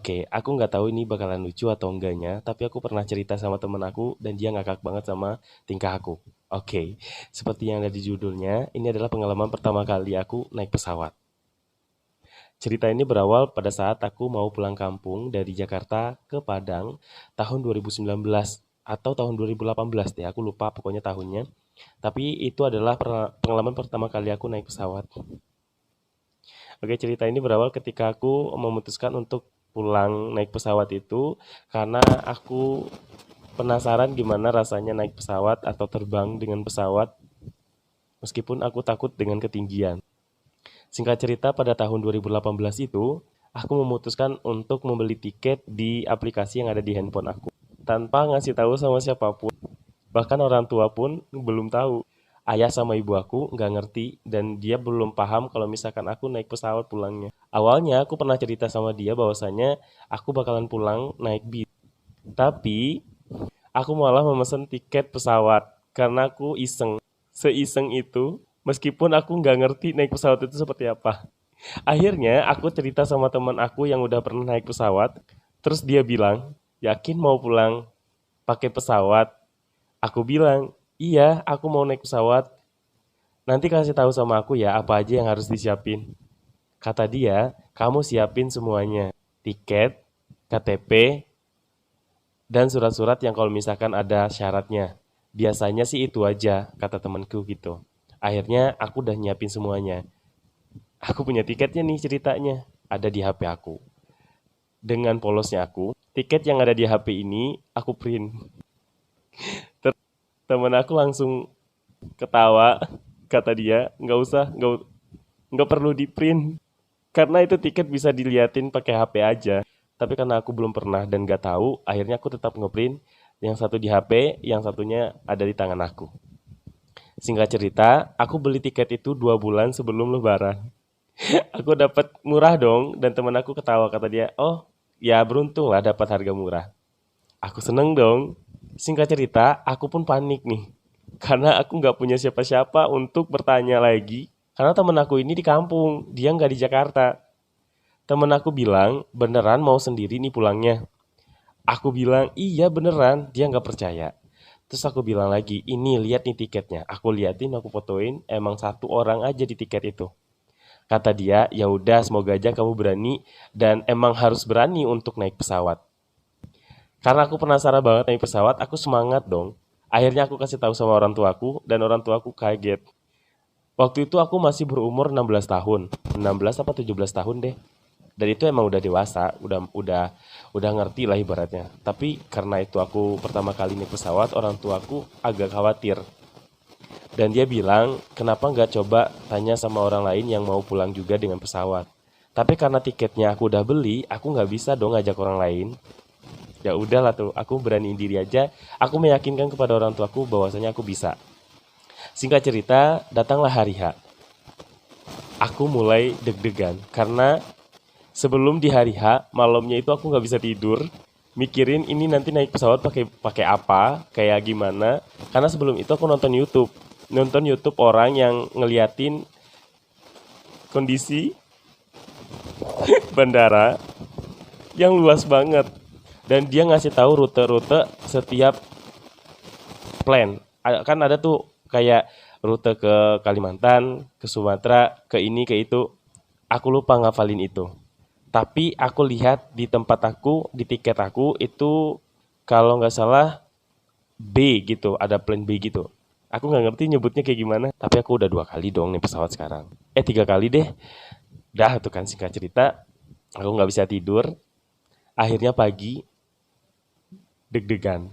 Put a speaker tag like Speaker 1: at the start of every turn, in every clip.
Speaker 1: Oke, aku nggak tahu ini bakalan lucu atau enggaknya, tapi aku pernah cerita sama temen aku dan dia ngakak banget sama tingkah aku. Oke, seperti yang ada di judulnya, ini adalah pengalaman pertama kali aku naik pesawat. Cerita ini berawal pada saat aku mau pulang kampung dari Jakarta ke Padang tahun 2019 atau tahun 2018 deh, aku lupa pokoknya tahunnya. Tapi itu adalah pengalaman pertama kali aku naik pesawat. Oke, cerita ini berawal ketika aku memutuskan untuk pulang naik pesawat itu karena aku penasaran gimana rasanya naik pesawat atau terbang dengan pesawat meskipun aku takut dengan ketinggian. Singkat cerita, pada tahun 2018 itu, aku memutuskan untuk membeli tiket di aplikasi yang ada di handphone aku. Tanpa ngasih tahu sama siapapun, bahkan orang tua pun belum tahu. Ayah sama ibu aku nggak ngerti dan dia belum paham kalau misalkan aku naik pesawat pulangnya. Awalnya aku pernah cerita sama dia bahwasanya aku bakalan pulang naik bis. Tapi aku malah memesan tiket pesawat karena aku iseng. Seiseng itu, meskipun aku nggak ngerti naik pesawat itu seperti apa. Akhirnya aku cerita sama teman aku yang udah pernah naik pesawat, terus dia bilang, yakin mau pulang pakai pesawat? Aku bilang, iya, aku mau naik pesawat. Nanti kasih tahu sama aku ya apa aja yang harus disiapin. Kata dia, kamu siapin semuanya. Tiket, KTP, dan surat-surat yang kalau misalkan ada syaratnya. Biasanya sih itu aja, kata temanku gitu. Akhirnya aku udah nyiapin semuanya. Aku punya tiketnya nih ceritanya. Ada di HP aku. Dengan polosnya aku, tiket yang ada di HP ini aku print. Temen aku langsung ketawa, kata dia, nggak perlu di print. Karena itu tiket bisa diliatin pakai HP aja. Tapi karena aku belum pernah dan nggak tahu, akhirnya aku tetap ngeprint. Yang satu di HP, yang satunya ada di tangan aku. Singkat cerita, aku beli tiket itu 2 bulan sebelum Lebaran. Aku dapat murah dong, dan teman aku ketawa, kata dia, oh ya beruntung lah dapat harga murah. Aku seneng dong. Singkat cerita, aku pun panik nih. Karena aku nggak punya siapa-siapa untuk bertanya lagi. Karena temen aku ini di kampung, dia nggak di Jakarta. Temen aku bilang, beneran mau sendiri nih pulangnya. Aku bilang, iya beneran. Dia nggak percaya. Terus aku bilang lagi, ini lihat nih tiketnya. Aku liatin, aku fotoin, emang satu orang aja di tiket itu. Kata dia, ya udah semoga aja kamu berani dan emang harus berani untuk naik pesawat. Karena aku penasaran banget naik pesawat, aku semangat dong. Akhirnya aku kasih tahu sama orang tuaku dan orang tuaku kaget. Waktu itu aku masih berumur 16 tahun. 16 apa 17 tahun deh. Dan itu emang udah dewasa, udah ngerti lah ibaratnya. Tapi karena itu aku pertama kali naik pesawat, orang tuaku agak khawatir. Dan dia bilang, kenapa nggak coba tanya sama orang lain yang mau pulang juga dengan pesawat. Tapi karena tiketnya aku udah beli, aku nggak bisa dong ngajak orang lain. Ya udahlah tuh, aku beraniin diri aja. Aku meyakinkan kepada orang tuaku bahwasanya aku bisa. Singkat cerita, datanglah hari H. Aku mulai deg-degan karena sebelum di hari H, malamnya itu aku nggak bisa tidur. Mikirin ini nanti naik pesawat pakai pakai apa, kayak gimana. Karena sebelum itu aku nonton YouTube. Nonton YouTube orang yang ngeliatin kondisi bandara yang luas banget. Dan dia ngasih tahu rute-rute setiap plan. Kan ada tuh kayak rute ke Kalimantan, ke Sumatera, ke ini, ke itu. Aku lupa ngafalin itu. Tapi aku lihat di tempat aku, di tiket aku, itu kalau nggak salah B gitu, ada plan B gitu. Aku nggak ngerti nyebutnya kayak gimana, tapi aku udah 2 kali dong nih pesawat sekarang. 3 kali deh. Dah tuh kan singkat cerita, aku nggak bisa tidur. Akhirnya pagi, deg-degan.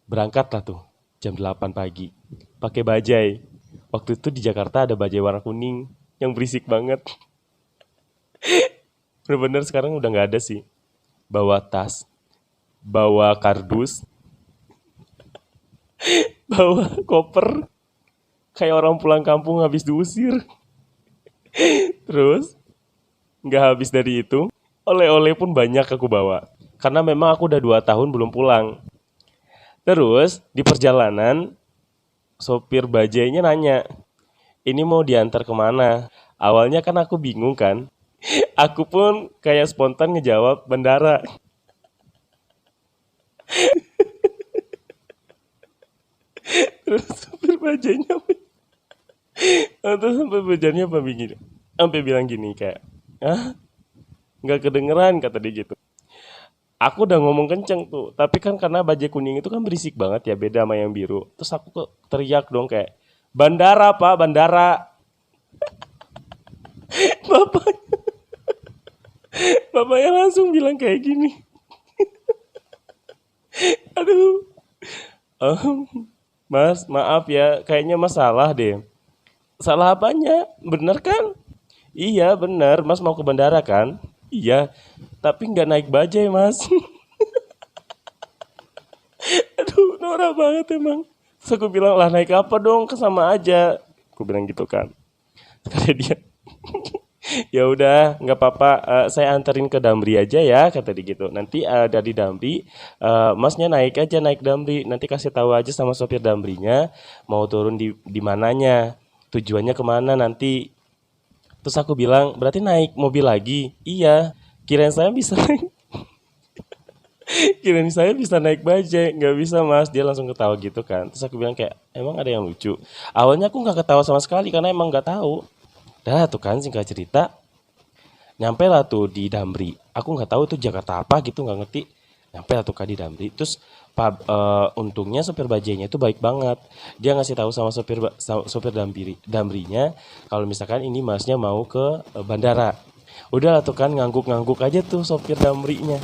Speaker 1: Berangkatlah tuh, jam 8 pagi. Pakai bajai. Waktu itu di Jakarta ada bajai warna kuning, yang berisik banget. Bener-bener sekarang udah nggak ada sih. Bawa tas, bawa kardus, bawa koper, kayak orang pulang kampung habis diusir. Terus, nggak habis dari itu, oleh-oleh pun banyak aku bawa. Karena memang aku udah 2 tahun belum pulang. Terus, di perjalanan, sopir bajainya nanya, ini mau diantar kemana? Awalnya kan aku bingung kan. Aku pun kayak spontan ngejawab bandara. Terus supir bajanya terus supir bajanya apa begini? Sampai bilang gini kayak, ah nggak kedengeran kata dia gitu. Aku udah ngomong kenceng tuh, tapi kan karena bajai kuning itu kan berisik banget ya, beda sama yang biru. Terus aku kok teriak dong kayak, bandara pak, bandara. Bapak, bapaknya langsung bilang kayak gini. Aduh, ehm, mas maaf ya, kayaknya mas salah deh. Salah apanya? Bener kan? Iya bener, mas mau ke bandara kan? Iya, tapi nggak naik bajai mas. Aduh, norak banget emang. Terus aku bilang, lah naik apa dong? Kesama aja. Aku bilang gitu kan. Kata dia, ya udah nggak apa-apa, saya anterin ke Damri aja ya kata dia gitu. Nanti dari Damri, masnya naik aja naik Damri. Nanti kasih tahu aja sama sopir Damrinya mau turun di mananya, tujuannya kemana nanti. Terus aku bilang berarti naik mobil lagi. Iya, kirain saya bisa kirain saya bisa naik bajai, nggak bisa mas. Dia langsung ketawa gitu kan. Terus aku bilang kayak emang ada yang lucu. Awalnya aku nggak ketawa sama sekali karena emang nggak tahu. Dah tuh kan singkat cerita, nyampe lah tuh di Damri. Aku nggak tahu tuh Jakarta apa gitu nggak ngerti. Nyampe lah tuh kan di Damri. Terus untungnya sopir bajainya itu baik banget. Dia ngasih tahu sama sopir Damrinya kalau misalkan ini masnya mau ke bandara. Udah lah tuh kan ngangguk-ngangguk aja tuh sopir Damrinya.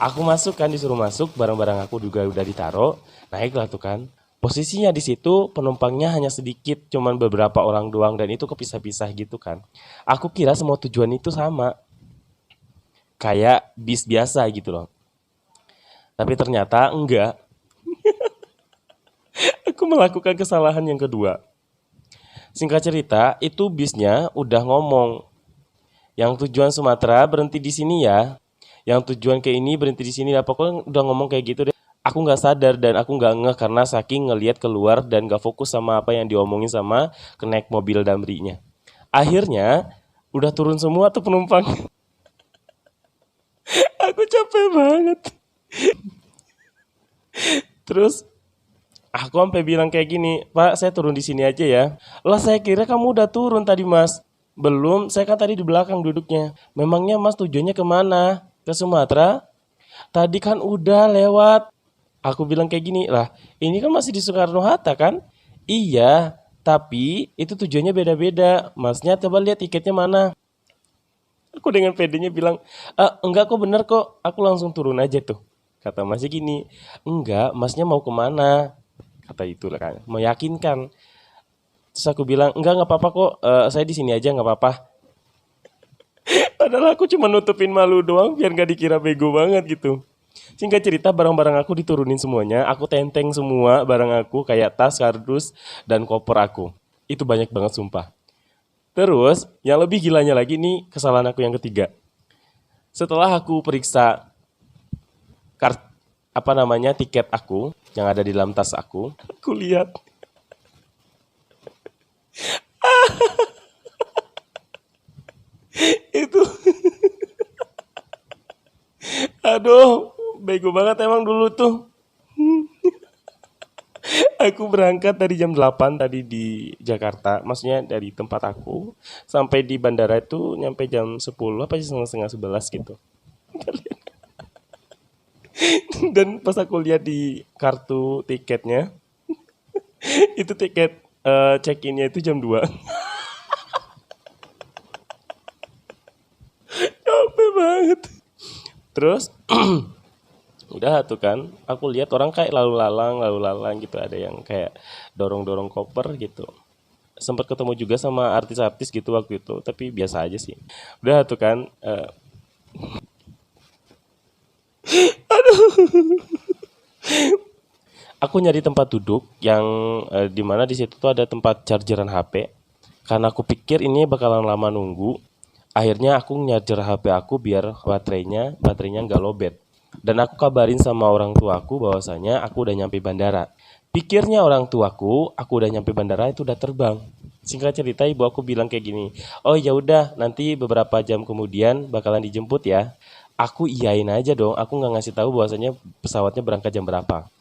Speaker 1: Aku masuk kan disuruh masuk, barang-barang aku juga udah ditaro. Naik lah tuh kan. Posisinya di situ penumpangnya hanya sedikit, cuman beberapa orang doang dan itu kepisah-pisah gitu kan. Aku kira semua tujuan itu sama, kayak bis biasa gitu loh. Tapi ternyata enggak. Aku melakukan kesalahan yang kedua. Singkat cerita, itu bisnya udah ngomong, yang tujuan Sumatera berhenti di sini ya. Yang tujuan ke ini berhenti di sini ya. Pokoknya udah ngomong kayak gitu deh. Aku nggak sadar dan aku nggak ngeh karena saking ngelihat keluar dan nggak fokus sama apa yang diomongin sama kenaik mobil Damrinya. Akhirnya udah turun semua tuh penumpang. Aku capek banget. Terus aku sampai bilang kayak gini, Pak, saya turun di sini aja ya. Lah saya kira kamu udah turun tadi mas. Belum, saya kan tadi di belakang duduknya. Memangnya mas tujuannya kemana? Ke Sumatera? Tadi kan udah lewat. Aku bilang kayak gini, lah ini kan masih di Soekarno-Hatta kan? Iya, tapi itu tujuannya beda-beda. Masnya coba lihat tiketnya mana. Aku dengan pedenya bilang, enggak kok bener kok, aku langsung turun aja tuh. Kata masnya gini, enggak, masnya mau kemana? Kata itu lah kan, meyakinkan. Terus aku bilang, enggak nggak apa-apa kok, saya di sini aja nggak apa-apa. Padahal aku cuma nutupin malu doang biar nggak dikira bego banget gitu. Singkat cerita barang-barang aku diturunin semuanya, aku tenteng semua barang aku kayak tas, kardus, dan koper aku. Itu banyak banget sumpah. Terus yang lebih gilanya lagi nih kesalahan aku yang ketiga. Setelah aku periksa kart apa namanya tiket aku yang ada di dalam tas aku lihat itu, aduh, bego banget emang dulu tuh. Aku berangkat dari jam 8 tadi di Jakarta, maksudnya dari tempat aku sampai di bandara itu nyampe jam 10 apa sih setengah 11 gitu. Dan pas aku lihat di kartu tiketnya, itu tiket check-innya itu jam 2. Capek banget. Terus udah tuh kan, aku lihat orang kayak lalu lalang gitu, ada yang kayak dorong-dorong koper gitu. Sempat ketemu juga sama artis-artis gitu waktu itu, tapi biasa aja sih. Udah tuh kan, aku nyari tempat duduk yang di mana di situ tuh ada tempat chargeran HP. Karena aku pikir ini bakalan lama nunggu, akhirnya aku nyarger HP aku biar baterainya nggak lowbat. Dan aku kabarin sama orang tuaku bahwasanya aku udah nyampe bandara. Pikirnya orang tuaku, aku udah nyampe bandara itu udah terbang. Singkat cerita ibu aku bilang kayak gini, oh ya udah nanti beberapa jam kemudian bakalan dijemput ya. Aku iyain aja dong, aku nggak ngasih tahu bahwasanya pesawatnya berangkat jam berapa.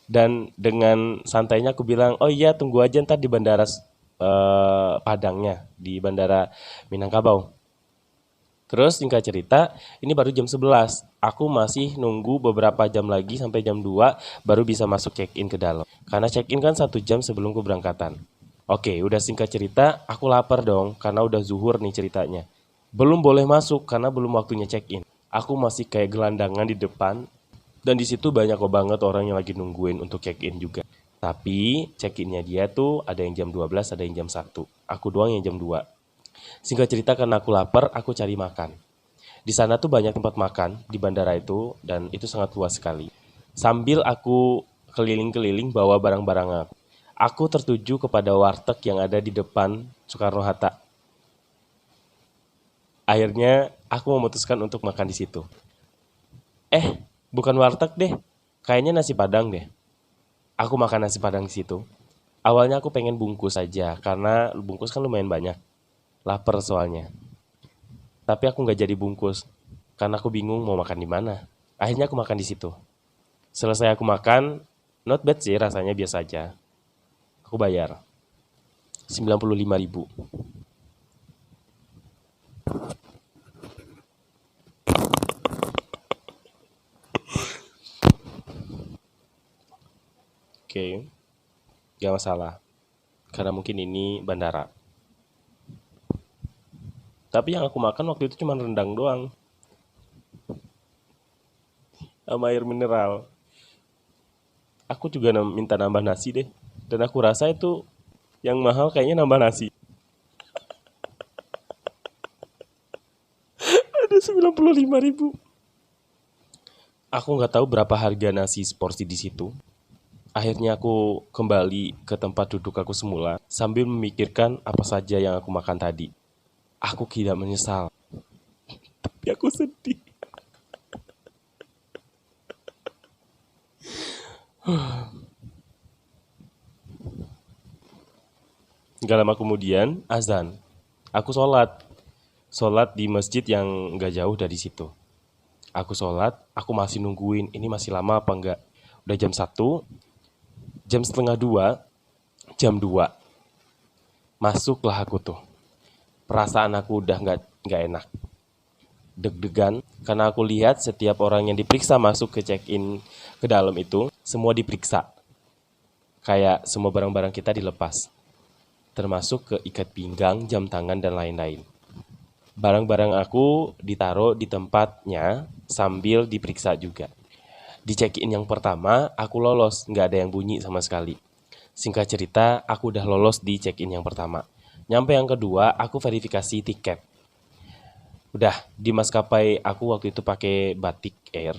Speaker 1: Dan dengan santainya aku bilang, oh iya tunggu aja ntar di bandara Padangnya, di bandara Minangkabau. Terus singkat cerita, ini baru jam 11. Aku masih nunggu beberapa jam lagi sampai jam 2 baru bisa masuk check-in ke dalam. Karena check-in kan 1 jam sebelum keberangkatan. Oke, udah singkat cerita, aku lapar dong karena udah zuhur nih ceritanya. Belum boleh masuk karena belum waktunya check-in. Aku masih kayak gelandangan di depan dan di situ banyak kok banget orang yang lagi nungguin untuk check-in juga. Tapi check-innya dia tuh ada yang jam 12, ada yang jam 1. Aku doang yang jam 2. Singkat cerita karena aku lapar, aku cari makan. Di sana tuh banyak tempat makan di bandara itu dan itu sangat luas sekali. Sambil aku keliling-keliling bawa barang-barang aku tertuju kepada warteg yang ada di depan Soekarno-Hatta. Akhirnya aku memutuskan untuk makan di situ. Bukan warteg deh. Kayaknya nasi Padang deh. Aku makan nasi Padang di situ. Awalnya aku pengen bungkus aja karena bungkus kan lumayan banyak. Lapar soalnya. Tapi aku nggak jadi bungkus karena aku bingung mau makan di mana. Akhirnya aku makan di situ. Selesai aku makan, not bad sih rasanya biasa aja. Aku bayar 95.000. Oke, gak masalah. Karena mungkin ini bandara. Tapi yang aku makan waktu itu cuma rendang doang sama air mineral. Aku juga minta nambah nasi deh. Dan aku rasa itu yang mahal kayaknya nambah nasi. Ada 95.000. Aku nggak tahu berapa harga nasi seporsi di situ. Akhirnya aku kembali ke tempat duduk aku semula sambil memikirkan apa saja yang aku makan tadi. Aku tidak menyesal, tapi aku sedih. Gak lama kemudian, azan. Aku sholat di masjid yang gak jauh dari situ. Aku sholat, aku masih nungguin, ini masih lama apa enggak. Udah jam 1, jam setengah 2, jam 2. Masuklah aku tuh. Perasaan aku udah nggak enak. Deg-degan, karena aku lihat setiap orang yang diperiksa masuk ke check-in ke dalam itu, semua diperiksa. Kayak semua barang-barang kita dilepas. Termasuk ke ikat pinggang, jam tangan, dan lain-lain. Barang-barang aku ditaruh di tempatnya sambil diperiksa juga. Di check-in yang pertama, aku lolos, nggak ada yang bunyi sama sekali. Singkat cerita, aku udah lolos di check-in yang pertama. Nyampe yang kedua, aku verifikasi tiket. Udah, di maskapai aku waktu itu pakai Batik Air.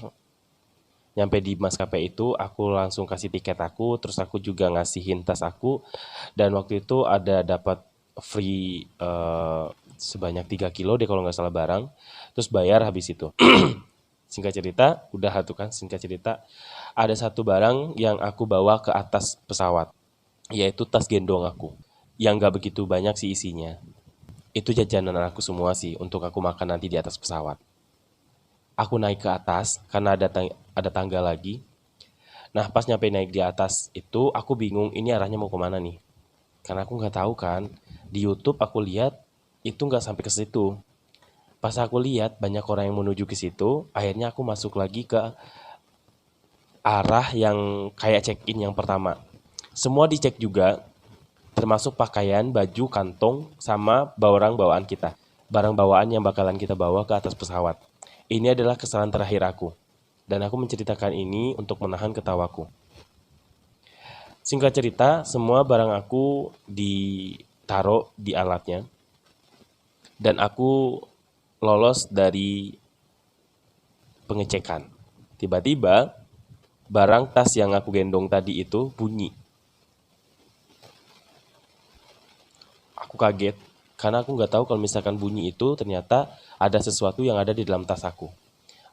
Speaker 1: Nyampe di maskapai itu, aku langsung kasih tiket aku, terus aku juga ngasihin tas aku. Dan waktu itu ada dapat free sebanyak 3 kilo deh kalau nggak salah barang. Terus bayar habis itu. Singkat cerita, udah tuh kan singkat cerita. Ada satu barang yang aku bawa ke atas pesawat, yaitu tas gendong aku. Yang nggak begitu banyak sih isinya. Itu jajanan aku semua sih untuk aku makan nanti di atas pesawat. Aku naik ke atas karena ada tangga lagi. Nah pas nyampe naik di atas itu aku bingung ini arahnya mau kemana nih. Karena aku nggak tahu kan. Di YouTube aku lihat itu nggak sampai ke situ. Pas aku lihat banyak orang yang menuju ke situ, akhirnya aku masuk lagi ke arah yang kayak check-in yang pertama. Semua dicek juga, termasuk pakaian, baju, kantong, sama barang bawaan kita. Barang bawaan yang bakalan kita bawa ke atas pesawat. Ini adalah kesalahan terakhir aku. Dan aku menceritakan ini untuk menahan ketawaku. Singkat cerita, semua barang aku ditaruh di alatnya. Dan aku lolos dari pengecekan. Tiba-tiba, barang tas yang aku gendong tadi itu bunyi. Aku kaget karena aku nggak tahu kalau misalkan bunyi itu ternyata ada sesuatu yang ada di dalam tas aku.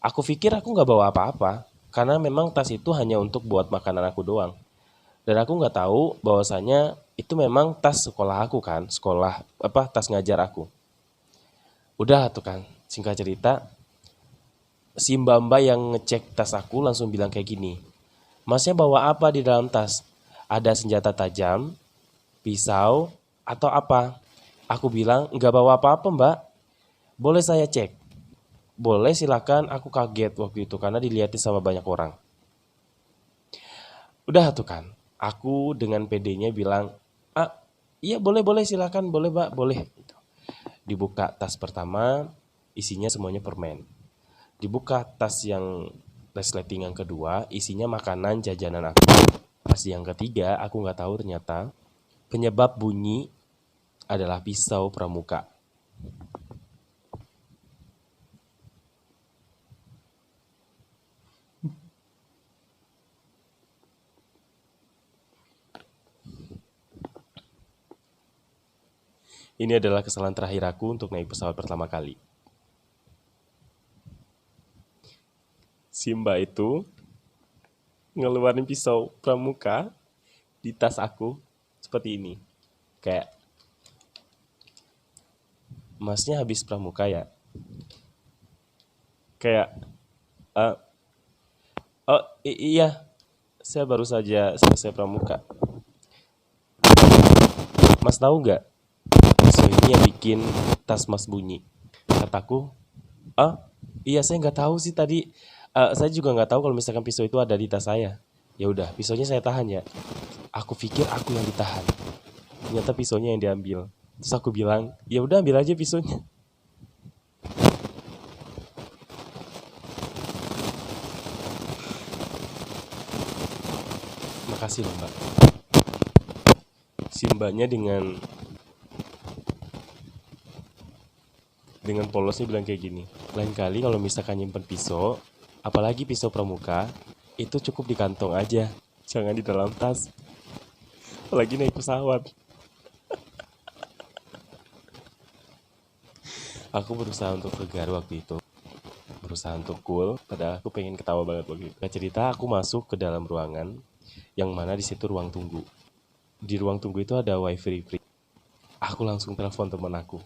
Speaker 1: Aku pikir aku nggak bawa apa-apa karena memang tas itu hanya untuk buat makanan aku doang. Dan aku nggak tahu bahwasanya Itu memang tas sekolah aku kan, sekolah apa tas ngajar aku. Udah tuh kan, singkat cerita, si mbak-mbak yang ngecek tas aku langsung bilang kayak gini, Masnya bawa apa di dalam tas? Ada senjata tajam, pisau, atau apa? Aku bilang, nggak bawa apa-apa mbak. Boleh saya cek? Boleh silakan, aku kaget waktu itu karena dilihatin sama banyak orang. Udah tuh kan, aku dengan PD-nya bilang, ah iya boleh boleh silakan, boleh mbak, boleh. Dibuka tas pertama, isinya semuanya permen. Dibuka tas yang resleting yang kedua, isinya makanan jajanan aku. Pas yang ketiga, aku nggak tahu ternyata penyebab bunyi adalah pisau pramuka. Ini adalah kesalahan terakhir aku untuk naik pesawat pertama kali. Si mbak itu ngeluarin pisau pramuka di tas aku seperti ini. Kayak, masnya habis pramuka ya? Kayak, "Eh, oh iya, saya baru saja selesai pramuka. Mas tahu nggak, pisau ini yang bikin tas mas bunyi." Kataku, ah iya saya nggak tahu sih tadi. Saya juga nggak tahu kalau misalkan pisau itu ada di tas saya. Ya udah, pisaunya saya tahan ya. Aku pikir aku yang ditahan. Ternyata pisaunya yang diambil. Terus aku bilang, ya udah ambil aja pisaunya. Makasih loh mbak. Si mbaknya dengan polosnya bilang kayak gini. Lain kali kalau misalkan nyimpen pisau, apalagi pisau pramuka, itu cukup di kantong aja. Jangan di dalam tas. Apalagi naik pesawat. Aku berusaha untuk tegar waktu itu. Berusaha untuk cool, padahal aku pengen ketawa banget waktu itu. Gak cerita, aku masuk ke dalam ruangan, yang mana di situ ruang tunggu. Di ruang tunggu itu ada wifi free. Aku langsung telepon teman aku.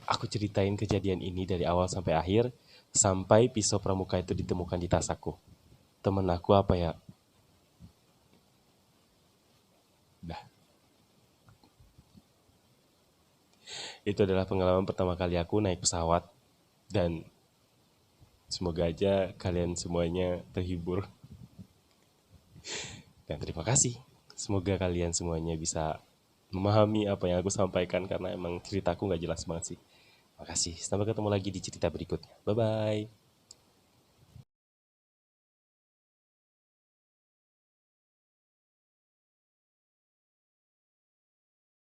Speaker 1: Aku ceritain kejadian ini dari awal sampai akhir, sampai pisau pramuka itu ditemukan di tas aku. Temen aku apa ya? Dah, itu adalah pengalaman pertama kali aku naik pesawat. Dan semoga aja kalian semuanya terhibur. Dan terima kasih. Semoga kalian semuanya bisa memahami apa yang aku sampaikan karena emang ceritaku nggak jelas banget sih. Makasih. Sampai ketemu lagi di cerita berikutnya. Bye-bye.